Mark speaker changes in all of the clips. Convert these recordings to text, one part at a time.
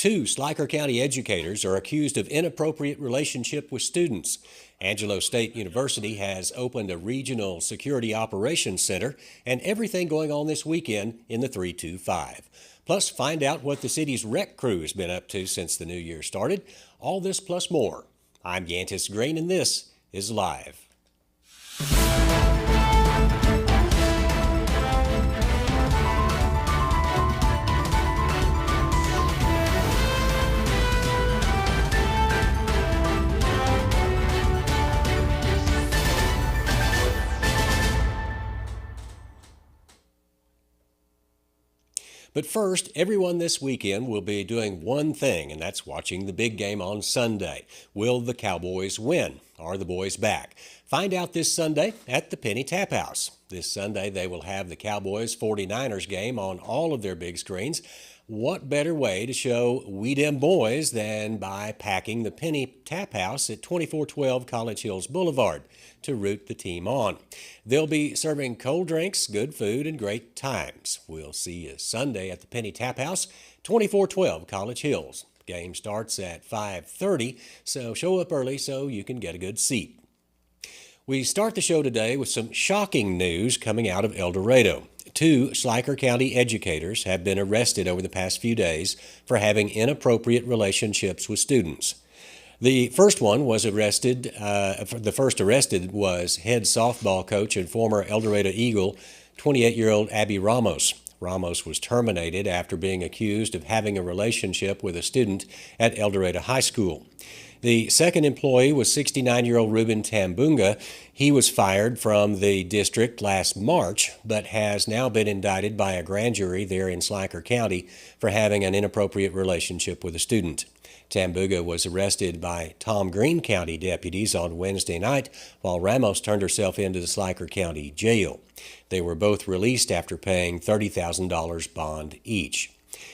Speaker 1: Two Schleicher County educators are accused of inappropriate relationship with students. Angelo State University has opened a regional security operations center and everything going on this weekend in the 325. Plus, find out what the city's rec crew has been up to since the new year started. All this plus more. I'm Yantis Green, and this is Live. But first, everyone this weekend will be doing one thing, and that's watching the big game on Sunday. Will the Cowboys win? Are the boys back? Find out this Sunday at the Penny Tap House. This Sunday, they will have the Cowboys 49ers game on all of their big screens. What better way to show we dem boys than by packing the Penny Tap House at 2412 College Hills Boulevard to root the team on. They'll be serving cold drinks, good food, and great times. We'll see you Sunday at the Penny Tap House, 2412 College Hills. Game starts at 5:30, so show up early so you can get a good seat. We start the show today with some shocking news coming out of El Dorado. Two Schleicher County educators have been arrested over the past few days for having inappropriate relationships with students. The first one was arrested. The first arrested was head softball coach and former El Dorado Eagle, 28-year-old Abby Ramos. Ramos was terminated after being accused of having a relationship with a student at El Dorado High School. The second employee was 69-year-old Ruben Tambunga. He was fired from the district last March, but has now been indicted by a grand jury there in Schleicher County for having an inappropriate relationship with a student. Tambunga was arrested by Tom Green County deputies on Wednesday night, while Ramos turned herself into the Schleicher County Jail. They were both released after paying $30,000 bond each.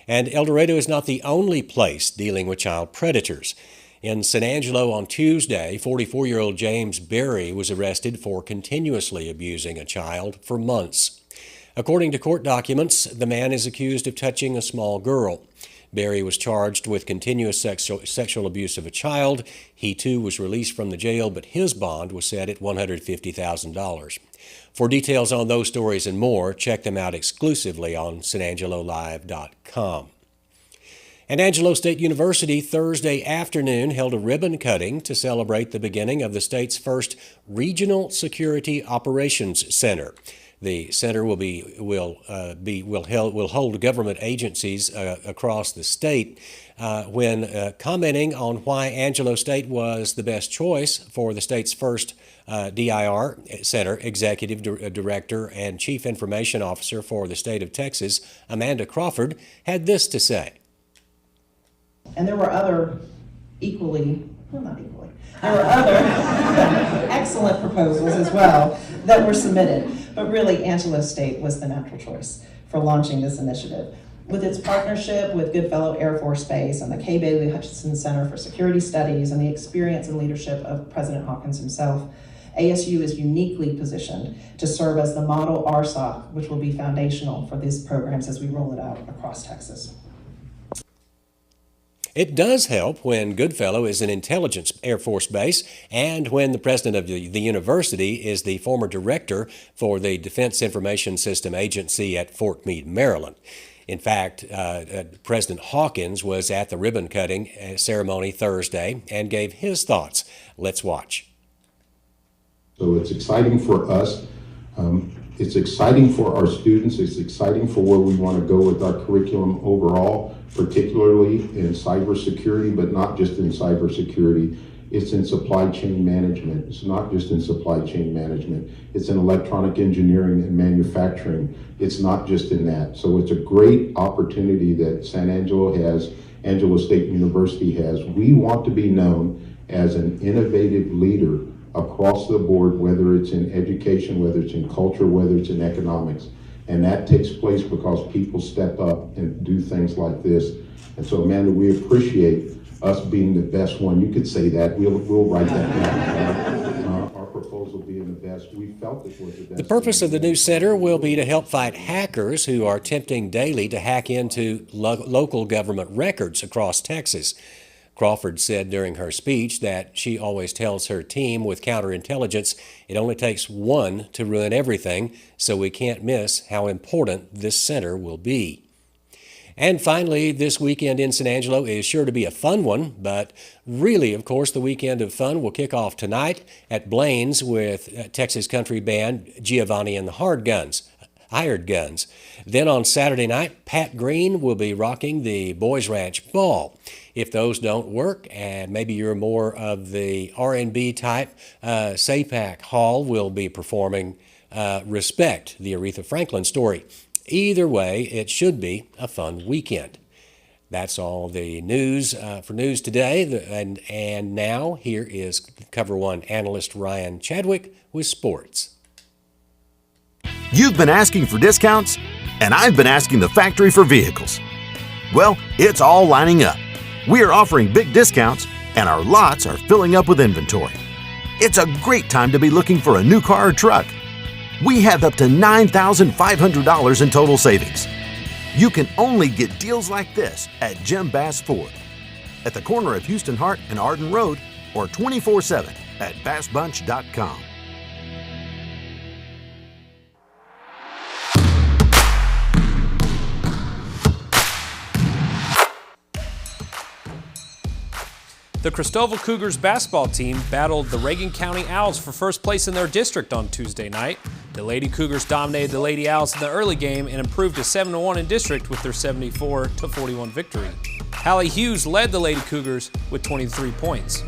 Speaker 1: And El Dorado is not the only place dealing with child predators. In San Angelo on Tuesday, 44-year-old James Berry was arrested for continuously abusing a child for months. According to court documents, the man is accused of touching a small girl. Berry was charged with continuous sexual abuse of a child. He, too, was released from the jail, but his bond was set at $150,000. For details on those stories and more, check them out exclusively on sanangelolive.com. And Angelo State University Thursday afternoon held a ribbon cutting to celebrate the beginning of the state's first Regional Security Operations Center. The center will hold government agencies across the state. When commenting on why Angelo State was the best choice for the state's first DIR Center, Executive Director and Chief Information Officer for the state of Texas, Amanda Crawford, had this to say.
Speaker 2: And there were other there were other excellent proposals as well that were submitted. But really, Angelo State was the natural choice for launching this initiative. With its partnership with Goodfellow Air Force Base and the K. Bailey Hutchinson Center for Security Studies and the experience and leadership of President Hawkins himself, ASU is uniquely positioned to serve as the model RSOC, which will be foundational for these programs as we roll it out across Texas.
Speaker 1: It does help when Goodfellow is an intelligence Air Force base and when the president of the university is the former director for the Defense Information System Agency at Fort Meade, Maryland. In fact, President Hawkins was at the ribbon cutting ceremony Thursday and gave his thoughts. Let's watch.
Speaker 3: So it's exciting for us. It's exciting for our students. It's exciting for where we want to go with our curriculum overall, particularly in cybersecurity, but not just in cybersecurity. It's in supply chain management. It's not just in supply chain management. It's in electronic engineering and manufacturing. It's not just in that. So it's a great opportunity that San Angelo has, Angelo State University has. We want to be known as an innovative leader across the board, whether it's in education, whether it's in culture, whether it's in economics. And that takes place because people step up and do things like this. And so, Amanda, we appreciate us being the best one. You could say that. We'll write that down. Our proposal proposal being the best. We felt it was the best.
Speaker 1: The purpose of the new center will be to help fight hackers who are attempting daily to hack into local government records across Texas. Crawford said during her speech that she always tells her team with counterintelligence it only takes one to ruin everything, so we can't miss how important this center will be. And finally, this weekend in San Angelo is sure to be a fun one, but really, of course, the weekend of fun will kick off tonight at Blaine's with Texas country band Giovanni and the Hired Guns. Then on Saturday night, Pat Green will be rocking the Boys Ranch Ball. If those don't work, and maybe you're more of the R&B type, SAPAC Hall will be performing Respect, the Aretha Franklin story. Either way, it should be a fun weekend. That's all the news for news today. And now here is Cover One analyst Ryan Chadwick with sports.
Speaker 4: You've been asking for discounts, and I've been asking the factory for vehicles. Well, it's all lining up. We are offering big discounts, and our lots are filling up with inventory. It's a great time to be looking for a new car or truck. We have up to $9,500 in total savings. You can only get deals like this at Jim Bass Ford, at the corner of Houston Hart and Arden Road, or 24/7 at bassbunch.com.
Speaker 5: The Cristobal Cougars basketball team battled the Reagan County Owls for first place in their district on Tuesday night. The Lady Cougars dominated the Lady Owls in the early game and improved to 7-1 in district with their 74-41 victory. Hallie Hughes led the Lady Cougars with 23 points.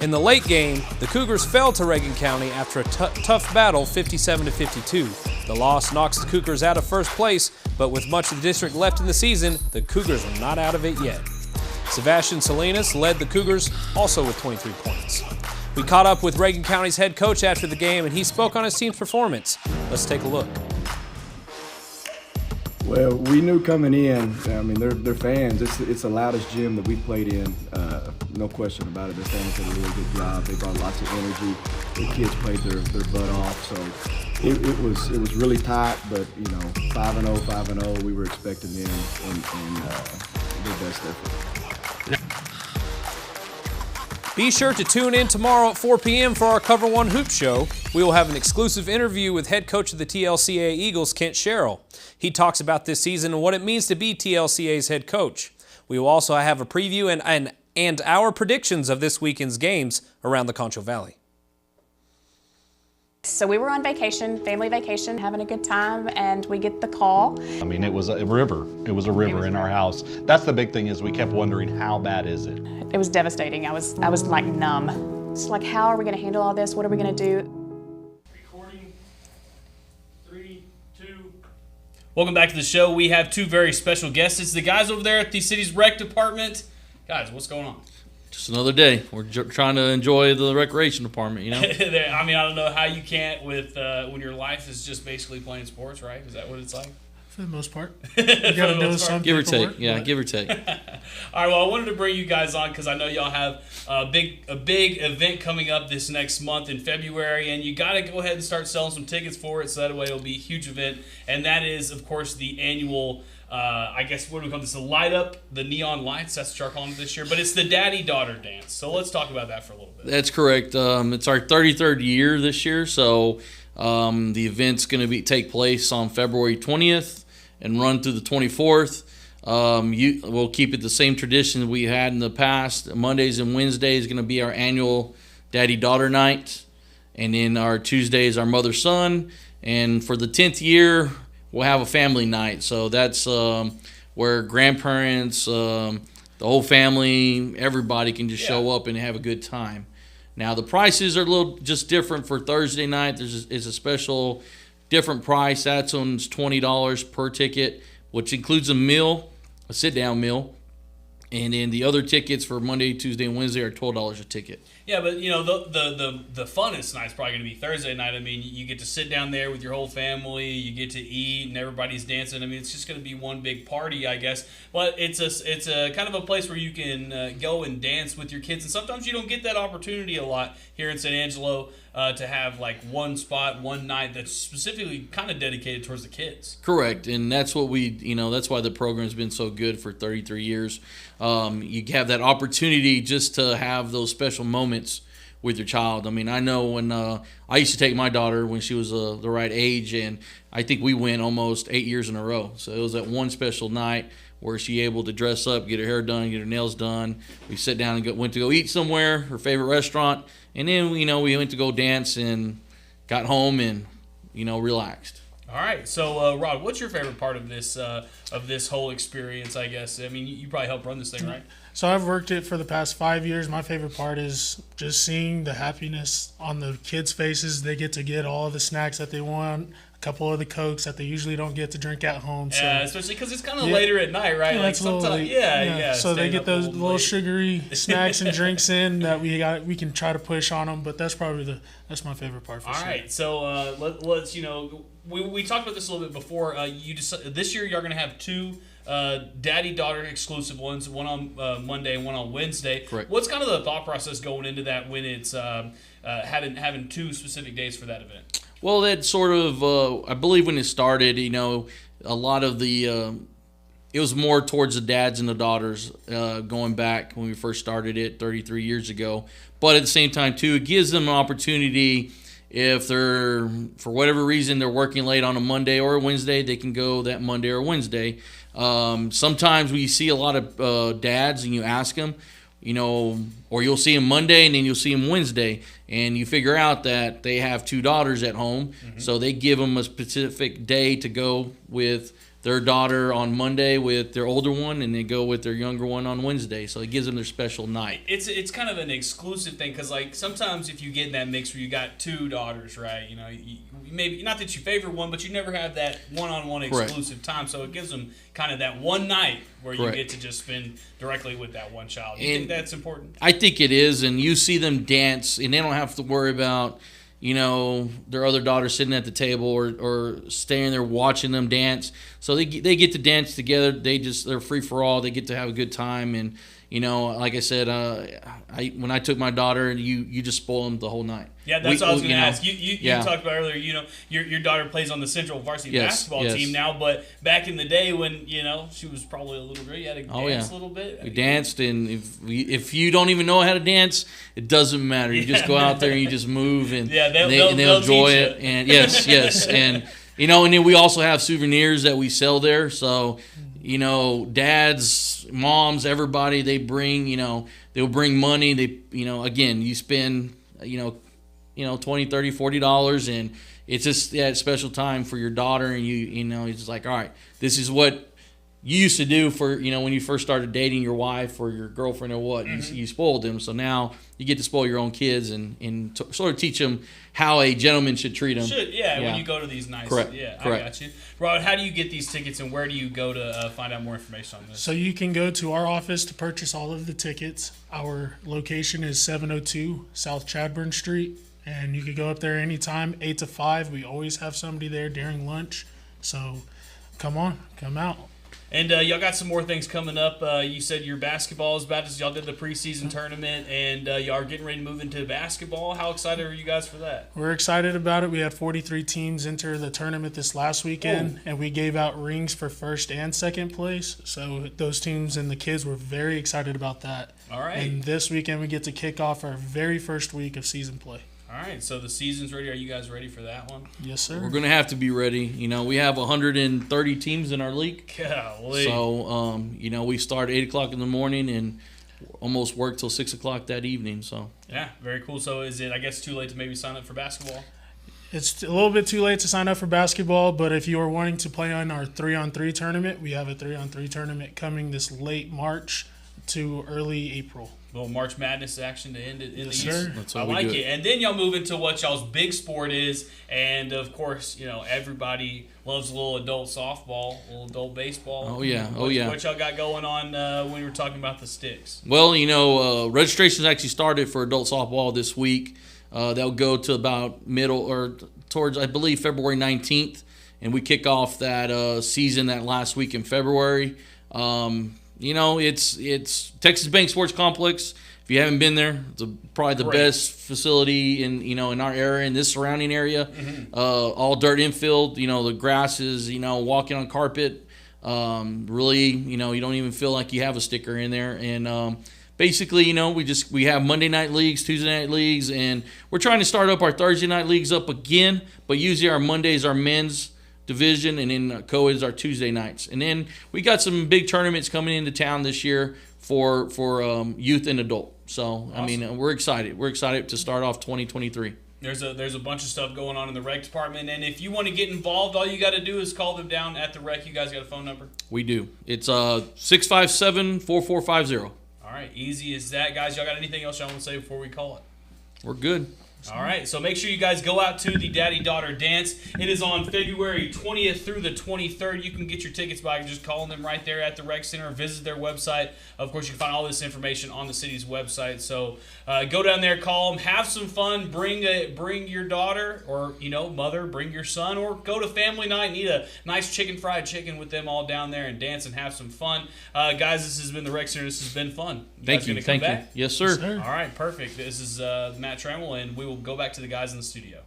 Speaker 5: In the late game, the Cougars fell to Reagan County after a tough battle, 57-52. The loss knocks the Cougars out of first place, but with much of the district left in the season, the Cougars are not out of it yet. Sebastian Salinas led the Cougars also with 23 points. We caught up with Reagan County's head coach after the game, and he spoke on his team's performance. Let's take a look.
Speaker 6: Well, we knew coming in, I mean, they're fans. It's the loudest gym that we've played in, no question about it. Their fans did a really good job. They brought lots of energy. The kids played their butt off, so it was really tight, but, 5-0, 5-0, we were expecting them and their best effort.
Speaker 5: Be sure to tune in tomorrow at 4 p.m. for our Cover One Hoop Show. We will have an exclusive interview with head coach of the TLCA Eagles, Kent Sherrill. He talks about this season and what it means to be TLCA's head coach. We will also have a preview and our predictions of this weekend's games around the Concho Valley.
Speaker 7: So we were on vacation, family vacation, having a good time, and we get the call.
Speaker 8: I mean, it was a river. It was a river in our house. That's the big thing, is we kept wondering, how bad is it?
Speaker 7: It was devastating. I was like numb. It's like, how are we going to handle all this? What are we going to do?
Speaker 9: Recording. 3, 2. Welcome back to the show. We have two very special guests. It's the guys over there at the city's rec department. Guys, what's going on?
Speaker 10: Just another day. We're trying to enjoy the recreation department,
Speaker 9: I mean, I don't know how you can't with when your life is just basically playing sports, right? Is that what it's like?
Speaker 11: For the most part. You got to do some
Speaker 10: give or take.
Speaker 11: work,
Speaker 10: Yeah, give or take.
Speaker 9: All right, well, I wanted to bring you guys on because I know y'all have a big event coming up this next month in February, and you got to go ahead and start selling some tickets for it, so that way it'll be a huge event. And that is, of course, the annual I guess, what do we call this? The light up, the neon lights. That's what you're calling it this year. But it's the daddy-daughter dance. So let's talk about that for a little bit.
Speaker 10: That's correct. It's our 33rd year this year. So the event's going to take place on February 20th and run through the 24th. We'll keep it the same tradition we had in the past. Mondays and Wednesdays is going to be our annual daddy-daughter night. And then our Tuesday is our mother-son. And for the 10th year, we'll have a family night. So that's where grandparents, the whole family, everybody can just show up and have a good time. Now, the prices are a little just different for Thursday night. There's a special different price. That's on $20 per ticket, which includes a meal, a sit-down meal. And then the other tickets for Monday, Tuesday, and Wednesday are $12 a ticket.
Speaker 9: Yeah, but the funnest night's probably going to be Thursday night. I mean, you get to sit down there with your whole family, you get to eat, and everybody's dancing. I mean, it's just going to be one big party, I guess. But it's a kind of a place where you can go and dance with your kids, and sometimes you don't get that opportunity a lot here in San Angelo to have like one spot, one night that's specifically kind of dedicated towards the kids.
Speaker 10: Correct, and that's what that's why the program's been so good for 33 years. You have that opportunity just to have those special moments with your child. I mean, I know when I used to take my daughter when she was the right age, and I think we went almost 8 years in a row. So it was that one special night where she able to dress up, get her hair done, get her nails done. We sat down and went to go eat somewhere, her favorite restaurant, and then we went to go dance and got home and relaxed.
Speaker 9: All right, so Rod, what's your favorite part of this whole experience? I guess I mean you probably helped run this thing, right?
Speaker 11: So I've worked it for the past 5 years. My favorite part is just seeing the happiness on the kids' faces. They get to get all of the snacks that they want, a couple of the Cokes that they usually don't get to drink at home. So,
Speaker 9: especially because it's kind of later at night, right?
Speaker 11: Yeah,
Speaker 9: like sometimes,
Speaker 11: So they get those little sugary snacks and drinks in that we can try to push on them. But that's probably that's my favorite part for sure.
Speaker 9: All right, so let's we talked about this a little bit before. This year you're going to have two daddy-daughter exclusive ones, one on Monday and one on Wednesday.
Speaker 10: Correct.
Speaker 9: What's kind of the thought process going into that when it's having two specific days for that event?
Speaker 10: Well, that sort of, I believe when it started, a lot of the, it was more towards the dads and the daughters going back when we first started it 33 years ago. But at the same time, too, it gives them an opportunity. If they're, for whatever reason, they're working late on a Monday or a Wednesday, they can go that Monday or Wednesday. Sometimes we see a lot of dads and you ask them, or you'll see them Monday and then you'll see them Wednesday, and you figure out that they have two daughters at home, so they give them a specific day to go with their daughter on Monday with their older one, and they go with their younger one on Wednesday. So it gives them their special night.
Speaker 9: It's kind of an exclusive thing because like sometimes if you get in that mix where you got two daughters, right? You maybe not that you favor one, but you never have that one-on-one exclusive time. So it gives them kind of that one night where you get to just spend directly with that one child. You think that's important?
Speaker 10: I think it is, and you see them dance, and they don't have to worry about their other daughter sitting at the table or staying there watching them dance. So they get to dance together. They're free for all. They get to have a good time. And like I said, when I took my daughter, you just spoil them the whole night.
Speaker 9: Yeah, that's what I was going to ask. You talked about earlier. Your daughter plays on the Central Varsity basketball team now, but back in the day when she was probably a little girl, you had to dance a little bit.
Speaker 10: We danced, and if you don't even know how to dance, it doesn't matter. You just go out there and you just move, and they'll enjoy it. And yes, and and then we also have souvenirs that we sell there. So dads, moms, everybody, they bring they'll bring money. They again, you spend $20, $30, $40, and it's just that special time for your daughter, and it's just like, all right, this is what you used to do for when you first started dating your wife or your girlfriend or what. You spoiled them, so now you get to spoil your own kids and sort of teach them how a gentleman should treat them.
Speaker 9: When you go to these nights.
Speaker 10: Correct.
Speaker 9: I got you. Rod, how do you get these tickets, and where do you go to find out more information on this?
Speaker 11: So you can go to our office to purchase all of the tickets. Our location is 702 South Chadburn Street, and you can go up there anytime, 8 to 5. We always have somebody there during lunch, so come out.
Speaker 9: And y'all got some more things coming up. You said your basketball is about as y'all did the preseason tournament, and y'all are getting ready to move into basketball. How excited are you guys for that?
Speaker 11: We're excited about it. We had 43 teams enter the tournament this last weekend, and we gave out rings for first and second place. So those teams and the kids were very excited about that.
Speaker 9: All right.
Speaker 11: And this weekend we get to kick off our very first week of season play.
Speaker 9: All right, so the season's ready. Are you guys ready for that one?
Speaker 11: Yes, sir.
Speaker 10: We're going to have to be ready. We have 130 teams in our league.
Speaker 9: Golly.
Speaker 10: So, we start at 8 o'clock in the morning and almost work till 6 o'clock that evening. So
Speaker 9: yeah, very cool. So is it, I guess, too late to maybe sign up for basketball?
Speaker 11: It's a little bit too late to sign up for basketball, but if you are wanting to play on our 3-on-3 tournament, we have a 3-on-3 tournament coming this late March to early April.
Speaker 9: Little March Madness action to end it in the East.
Speaker 10: That's
Speaker 9: I like it. And then y'all move into what y'all's big sport is, and of course, everybody loves a little adult softball, a little adult baseball.
Speaker 10: Oh, yeah.
Speaker 9: What y'all got going on when you were talking about the sticks?
Speaker 10: Well, registration's actually started for adult softball this week. They'll go to about middle or towards, I believe, February 19th, and we kick off that season that last week in February. It's Texas Bank Sports Complex. If you haven't been there, it's probably the best facility in our area, in this surrounding area. All dirt infield. The grass is walking on carpet. Really, you don't even feel like you have a sticker in there. And basically, we have Monday night leagues, Tuesday night leagues, and we're trying to start up our Thursday night leagues up again. But usually our Mondays are men's division, and then co-eds are Tuesday nights. And then we got some big tournaments coming into town this year for youth and adult. So, awesome. We're excited. We're excited to start off 2023.
Speaker 9: There's a bunch of stuff going on in the rec department, and if you want to get involved, all you got to do is call them down at the rec. You guys got a phone number?
Speaker 10: We do. It's 657-4450.
Speaker 9: All right, easy as that, guys. Y'all got anything else y'all want to say before we call it?
Speaker 10: We're good.
Speaker 9: All right, so make sure you guys go out to the Daddy-Daughter Dance. It is on February 20th through the 23rd. You can get your tickets by just calling them right there at the rec center. Visit their website. Of course, you can find all this information on the city's website. So go down there, call them, have some fun. Bring your daughter or mother. Bring your son, or go to family night and eat a nice fried chicken with them all down there and dance and have some fun. Guys, this has been the rec center. This has been fun.
Speaker 10: Thank you. Thank you. Yes, sir.
Speaker 11: Yes, sir.
Speaker 9: All right, perfect. This is Matt Trammell, and we will go back to the guys in the studio.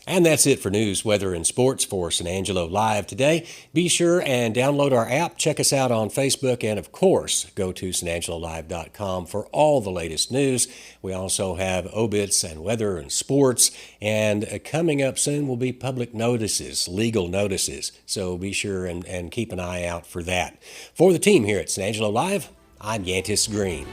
Speaker 1: And that's it for news, weather, and sports for San Angelo Live today. Be sure and download our app, check us out on Facebook, and of course, go to sanangelolive.com for all the latest news. We also have obits and weather and sports, and coming up soon will be public notices, legal notices. So be sure and keep an eye out for that. For the team here at San Angelo Live, I'm Yantis Green.